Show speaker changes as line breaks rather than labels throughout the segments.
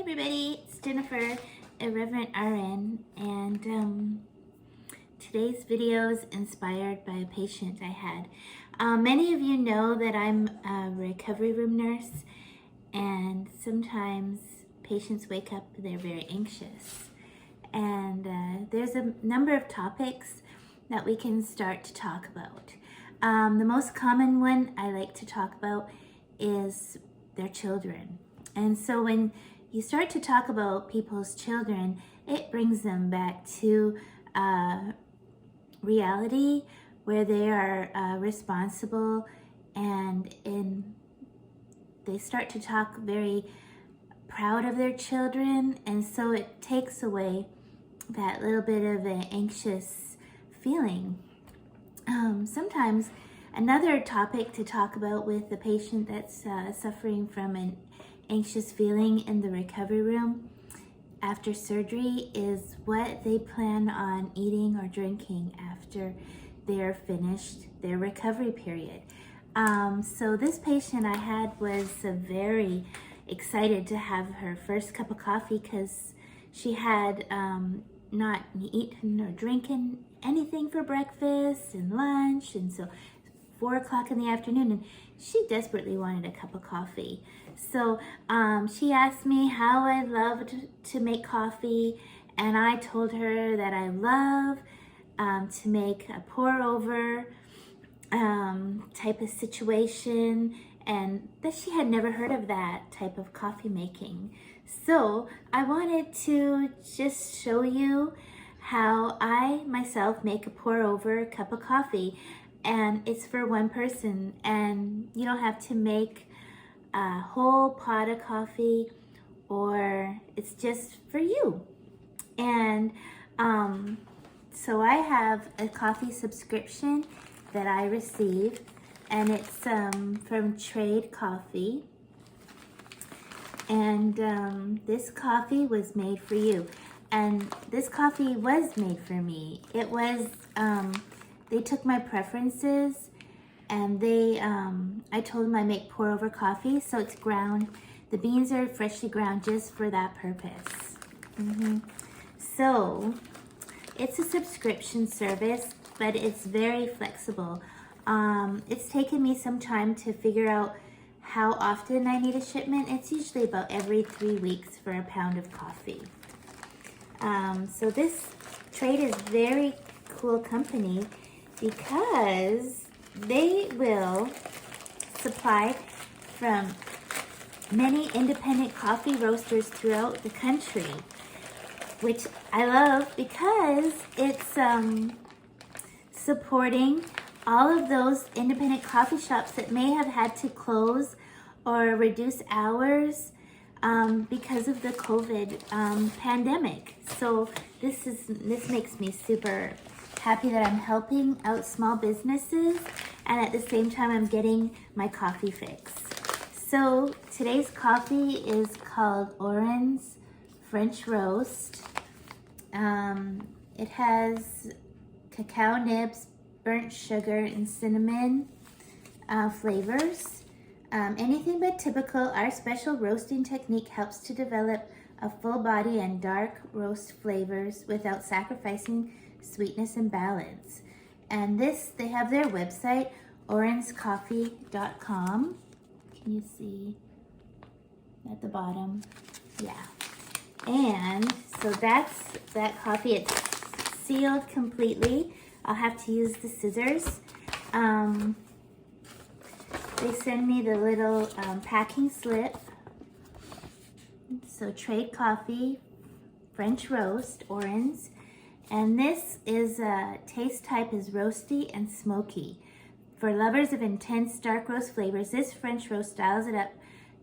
everybody, it's Jennifer, Irreverent RN, and today's video is inspired by a patient I had. Many of you know that I'm a recovery room nurse, and sometimes patients wake up, they're very anxious. And there's a number of topics that we can start to talk about. The most common one I like to talk about is their children. And so when you start to talk about people's children, it brings them back to reality where they are responsible, and they start to talk very proud of their children, and so it takes away that little bit of an anxious feeling. Sometimes another topic to talk about with the patient that's suffering from an anxious feeling in the recovery room after surgery is what they plan on eating or drinking after they're finished their recovery period. So this patient I had was very excited to have her first cup of coffee because she had not eaten or drinking anything for breakfast and lunch, and so 4 o'clock in the afternoon, and she desperately wanted a cup of coffee. So she asked me how I loved to make coffee, and I told her that I love to make a pour over type of situation, and that she had never heard of that type of coffee making. So I wanted to just show you how I myself make a pour over cup of coffee, and it's for one person, and you don't have to make a whole pot of coffee, or it's just for you. And so I have a coffee subscription that I received, and it's from Trade Coffee, and this coffee was made for you. And this coffee was made for me. It was, they took my preferences, and I told them I make pour over coffee, so it's ground. The beans are freshly ground just for that purpose. So it's a subscription service, but it's very flexible. It's taken me some time to figure out how often I need a shipment. It's usually about every 3 weeks for a pound of coffee. So this Trade is very cool company because they will supply from many independent coffee roasters throughout the country, which I love because it's supporting all of those independent coffee shops that may have had to close or reduce hours because of the COVID pandemic. So this makes me super happy that I'm helping out small businesses, and at the same time I'm getting my coffee fix. So today's coffee is called Oran's French Roast. It has cacao nibs, burnt sugar, and cinnamon flavors. Anything but typical, our special roasting technique helps to develop a full body and dark roast flavors without sacrificing sweetness and balance. And this, they have their website, oranscoffee.com. Can you see at the bottom? Yeah. And so that's that coffee. It's sealed completely. I'll have to use the scissors. They send me the little packing slip. So Trade Coffee, French Roast, Orange. And this is taste type is Roasty and Smoky. For lovers of intense dark roast flavors, this French roast styles it up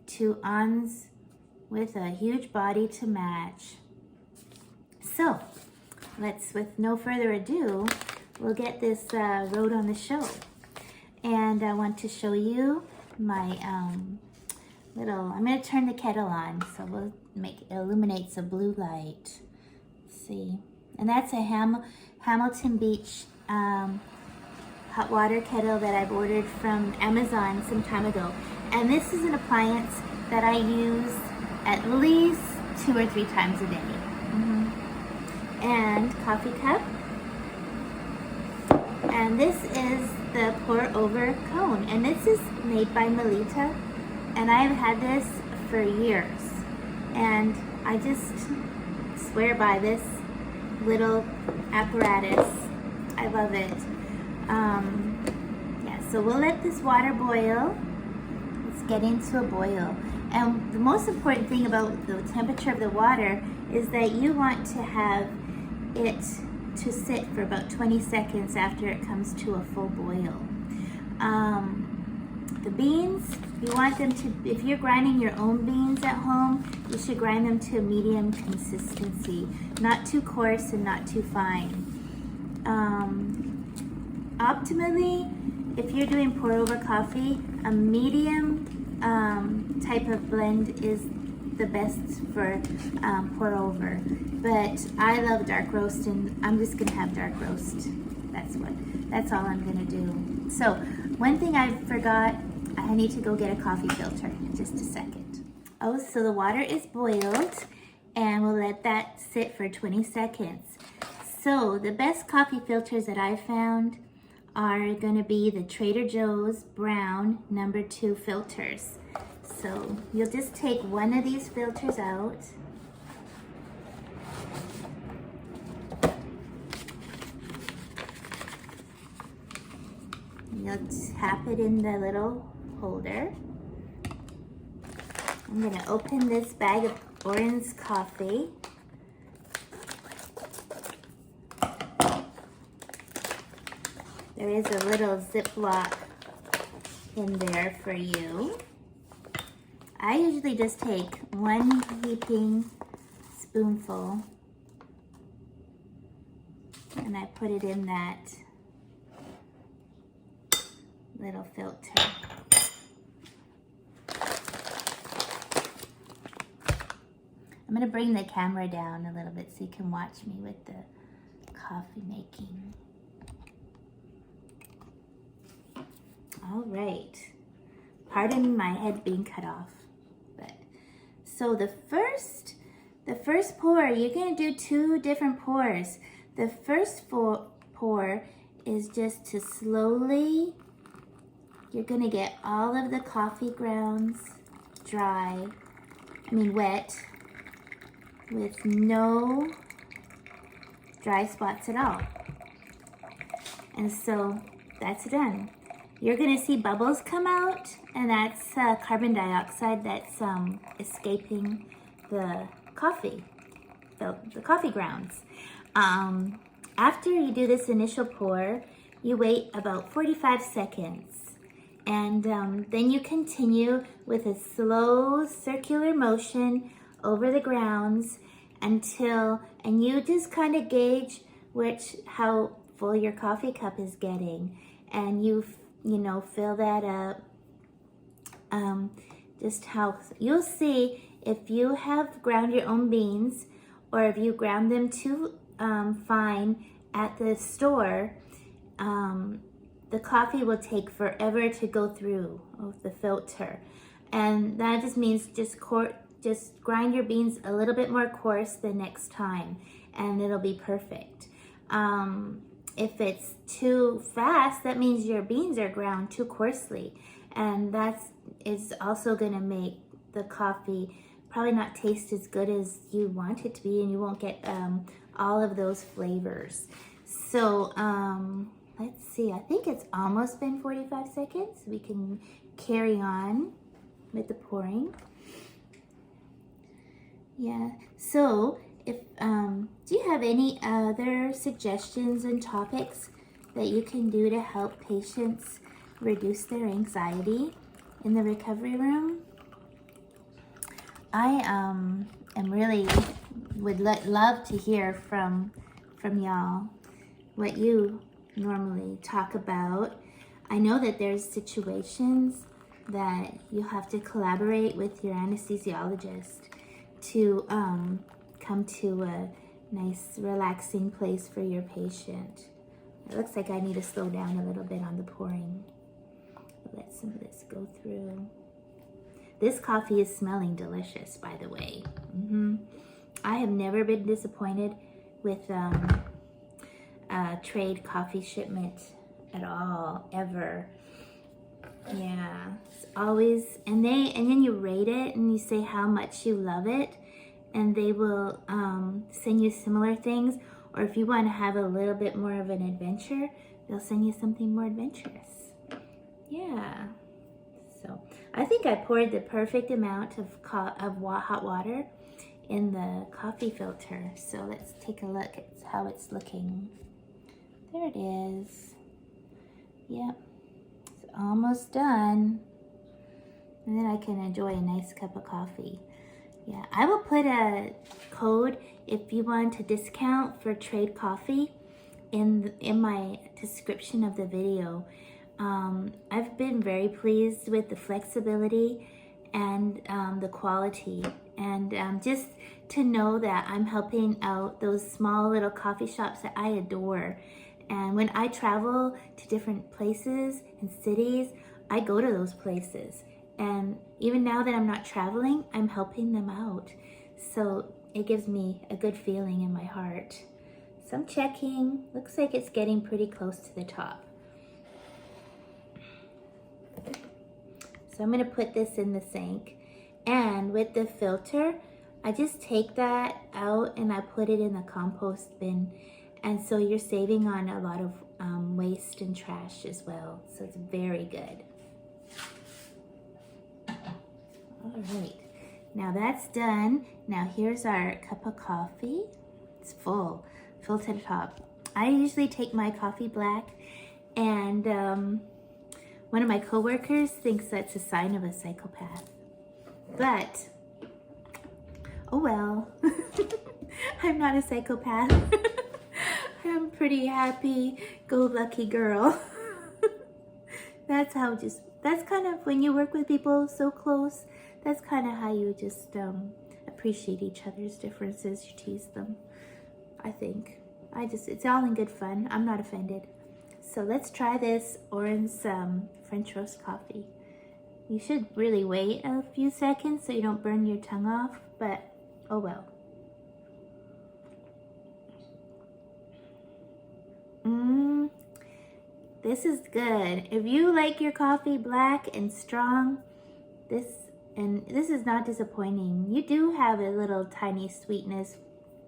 to ons with a huge body to match. So with no further ado, we'll get this road on the show. And I want to show you my I'm going to turn the kettle on, so we'll illuminates a blue light. Let's see. And that's a Hamilton Beach hot water kettle that I've ordered from Amazon some time ago. And this is an appliance that I use at least 2 or 3 times a day. And coffee cup. And this is the pour over cone. And this is made by Melitta. And I've had this for years. And I just swear by this little apparatus. I love it. Yeah, so we'll let this water boil. It's getting to a boil. And the most important thing about the temperature of the water is that you want to have it to sit for about 20 seconds after it comes to a full boil. The beans, you want them to, if you're grinding your own beans at home, you should grind them to a medium consistency, not too coarse and not too fine. Optimally, if you're doing pour over coffee, a medium type of blend is the best for pour over. But I love dark roast, and I'm just gonna have dark roast. That's all I'm gonna do. So one thing I forgot, I need to go get a coffee filter in just a second. Oh, so the water is boiled, and we'll let that sit for 20 seconds. So the best coffee filters that I found are gonna be the Trader Joe's Brown No. 2 filters. So you'll just take one of these filters out. You'll tap it in the little holder. I'm gonna open this bag of orange coffee. There is a little Ziploc in there for you. I usually just take 1 heaping spoonful and I put it in that little filter. I'm gonna bring the camera down a little bit so you can watch me with the coffee making. All right, pardon my head being cut off. So the first pour, you're gonna do 2 different pours. The first pour is just to slowly, you're gonna get all of the coffee grounds wet, with no dry spots at all. And so that's done. You're gonna see bubbles come out, and that's carbon dioxide that's escaping the coffee grounds. After you do this initial pour, you wait about 45 seconds. And then you continue with a slow circular motion over the grounds and you just kind of gauge how full your coffee cup is getting. And you fill that up. Just how you'll see if you have ground your own beans or if you ground them too fine at the store, the coffee will take forever to go through the filter. And that just means just grind your beans a little bit more coarse the next time and it'll be perfect. If it's too fast, that means your beans are ground too coarsely. And that is also gonna make the coffee probably not taste as good as you want it to be, and you won't get all of those flavors. So let's see, I think it's almost been 45 seconds. We can carry on with the pouring. Yeah, so if do you have any other suggestions and topics that you can do to help patients reduce their anxiety in the recovery room? I am really would love to hear from y'all what you normally talk about. I know that there's situations that you have to collaborate with your anesthesiologist to come to a nice relaxing place for your patient. It looks like I need to slow down a little bit on the pouring. Let some of this go through. This coffee is smelling delicious, by the way. I have never been disappointed with trade coffee shipment at all, ever. Yeah, it's always, and then you rate it and you say how much you love it, and they will send you similar things, or if you want to have a little bit more of an adventure, they'll send you something more adventurous. Yeah, so I think I poured the perfect amount of hot water in the coffee filter. So let's take a look at how it's looking. There it is. Yep, it's almost done. And then I can enjoy a nice cup of coffee. Yeah, I will put a code if you want a discount for trade coffee in my description of the video. I've been very pleased with the flexibility and the quality, and just to know that I'm helping out those small little coffee shops that I adore. And when I travel to different places and cities, I go to those places. And even now that I'm not traveling, I'm helping them out. So it gives me a good feeling in my heart. So I'm checking. Looks like it's getting pretty close to the top. So I'm going to put this in the sink. And with the filter, I just take that out and I put it in the compost bin. And so you're saving on a lot of waste and trash as well. So it's very good. All right, now that's done. Now here's our cup of coffee. It's full to the top. I usually take my coffee black, and one of my coworkers thinks that's a sign of a psychopath. But, oh well, I'm not a psychopath. I'm a pretty happy-go-lucky girl. That's kind of, when you work with people so close, that's kind of how you just appreciate each other's differences. You tease them, I think. It's all in good fun. I'm not offended. So let's try this orange French roast coffee. You should really wait a few seconds so you don't burn your tongue off, but oh well. This is good. If you like your coffee black and strong, this is not disappointing. You do have a little tiny sweetness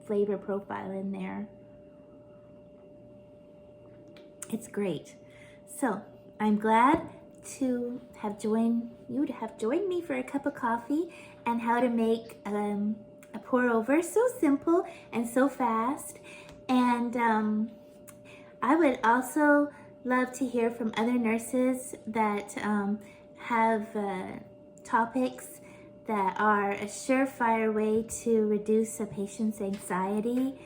flavor profile in there. It's great. So I'm glad to have joined me for a cup of coffee and how to make a pour over. So simple and so fast. And I would also love to hear from other nurses that have topics that are a surefire way to reduce a patient's anxiety.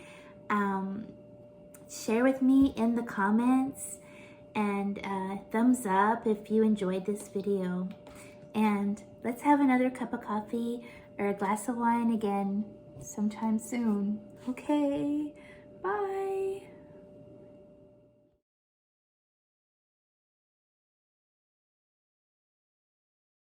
Share with me in the comments, and thumbs up if you enjoyed this video. And let's have another cup of coffee or a glass of wine again sometime soon. Okay, bye.